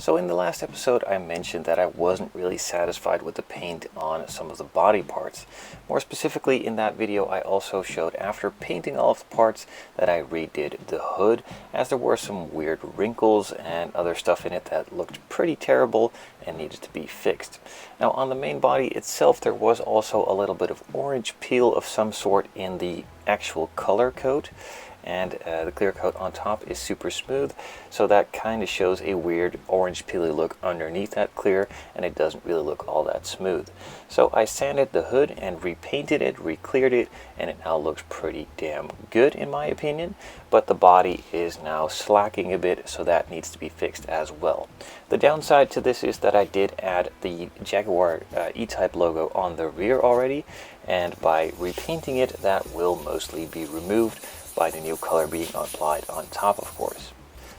So in the last episode I mentioned that I wasn't really satisfied with the paint on some of the body parts. More specifically, in that video I also showed after painting all of the parts that I redid the hood, as there were some weird wrinkles and other stuff in it that looked pretty terrible and needed to be fixed. Now on the main body itself there was also a little bit of orange peel of some sort in the actual color coat, and the clear coat on top is super smooth, so that kind of shows a weird orange peely look underneath that clear, and it doesn't really look all that smooth. So I sanded the hood and repainted it, re-cleared it, and it now looks pretty damn good in my opinion, but the body is now slacking a bit, so that needs to be fixed as well. The downside to this is that I did add the Jaguar E-Type logo on the rear already, and by repainting it that will mostly be removed by the new color being applied on top, of course.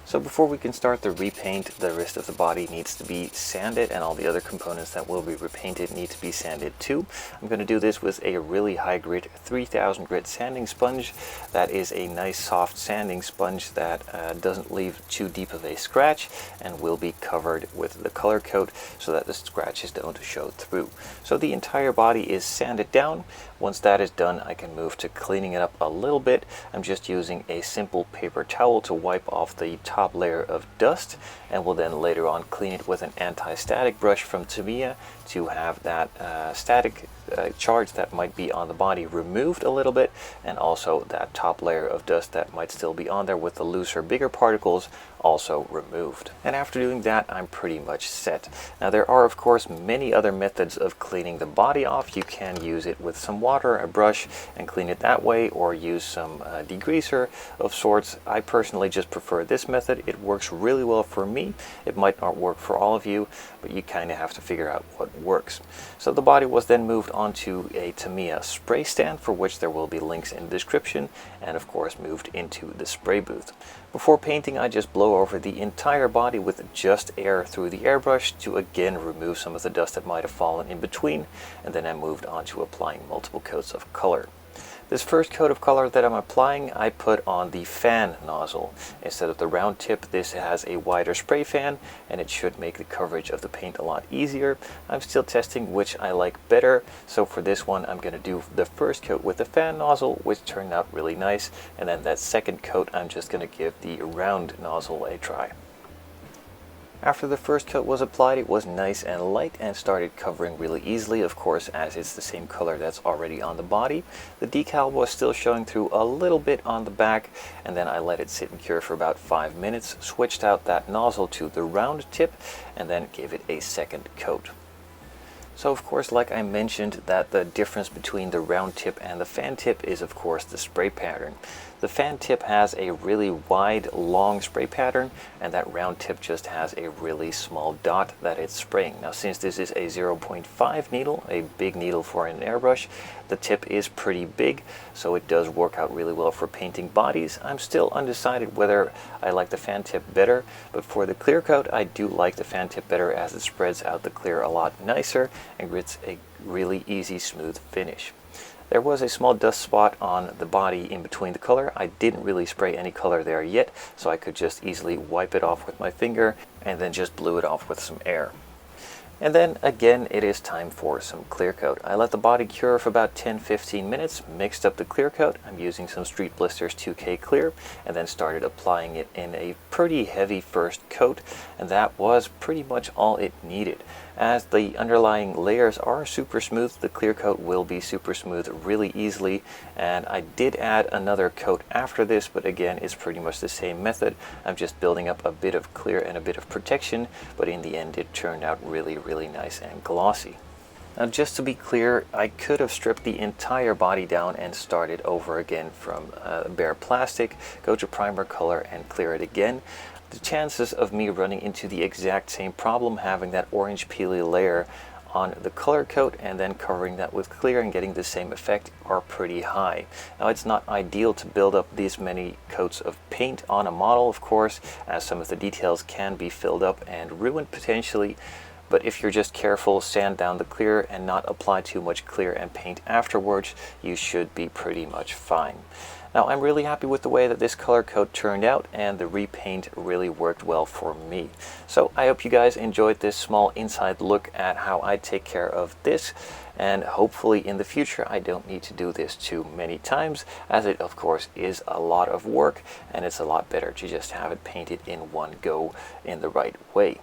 So before we can start the repaint, the rest of the body needs to be sanded, and all the other components that will be repainted need to be sanded too. I'm going to do this with a really high grit 3000 grit sanding sponge. That is a nice soft sanding sponge that doesn't leave too deep of a scratch and will be covered with the color coat so that the scratches don't show through. So the entire body is sanded down. Once that is done, I can move to cleaning it up a little bit. I'm just using a simple paper towel to wipe off the top layer of dust, and will then later on clean it with an anti-static brush from Tamiya to have that static charge that might be on the body removed a little bit, and also that top layer of dust that might still be on there with the looser, bigger particles also removed. And after doing that, I'm pretty much set. Now there are of course many other methods of cleaning the body off. You can use it with some water, a brush, and clean it that way, or use some degreaser of sorts. I personally just prefer this method. It works really well for me. It might not work for all of you, but you kind of have to figure out what works. So the body was then moved onto a Tamiya spray stand, for which there will be links in the description, and of course moved into the spray booth. Before painting, I just blow over the entire body with just air through the airbrush to again remove some of the dust that might have fallen in between, and then I moved on to applying multiple coats of color. This first coat of color that I'm applying, I put on the fan nozzle. Instead of the round tip, this has a wider spray fan, and it should make the coverage of the paint a lot easier. I'm still testing which I like better, so for this one I'm going to do the first coat with the fan nozzle, which turned out really nice, and then that second coat I'm just going to give the round nozzle a try. After the first coat was applied, it was nice and light and started covering really easily, of course, as it's the same color that's already on the body. The decal was still showing through a little bit on the back, and then I let it sit and cure for about 5 minutes, switched out that nozzle to the round tip, and then gave it a second coat. So of course, like I mentioned, that the difference between the round tip and the fan tip is of course the spray pattern. The fan tip has a really wide, long spray pattern, and that round tip just has a really small dot that it's spraying. Now since this is a 0.5 needle, a big needle for an airbrush, the tip is pretty big, so it does work out really well for painting bodies. I'm still undecided whether I like the fan tip better, but for the clear coat I do like the fan tip better, as it spreads out the clear a lot nicer and gets a really easy, smooth finish. There was a small dust spot on the body in between the color. I didn't really spray any color there yet, so I could just easily wipe it off with my finger and then just blew it off with some air. And then again, it is time for some clear coat. I let the body cure for about 10-15 minutes, mixed up the clear coat. I'm using some Streetblisters 2K clear, and then started applying it in a pretty heavy first coat, and that was pretty much all it needed. As the underlying layers are super smooth, the clear coat will be super smooth really easily, and I did add another coat after this, but again it's pretty much the same method. I'm just building up a bit of clear and a bit of protection, but in the end it turned out really nice and glossy. Now just to be clear, I could have stripped the entire body down and started over again from bare plastic, go to primer color and clear it again. The chances of me running into the exact same problem, having that orange peely layer on the color coat and then covering that with clear and getting the same effect, are pretty high. Now it's not ideal to build up these many coats of paint on a model, of course, as some of the details can be filled up and ruined potentially, but if you're just careful, sand down the clear and not apply too much clear and paint afterwards, you should be pretty much fine. Now I'm really happy with the way that this color coat turned out, and the repaint really worked well for me. So I hope you guys enjoyed this small inside look at how I take care of this, and hopefully in the future I don't need to do this too many times, as it of course is a lot of work, and it's a lot better to just have it painted in one go in the right way.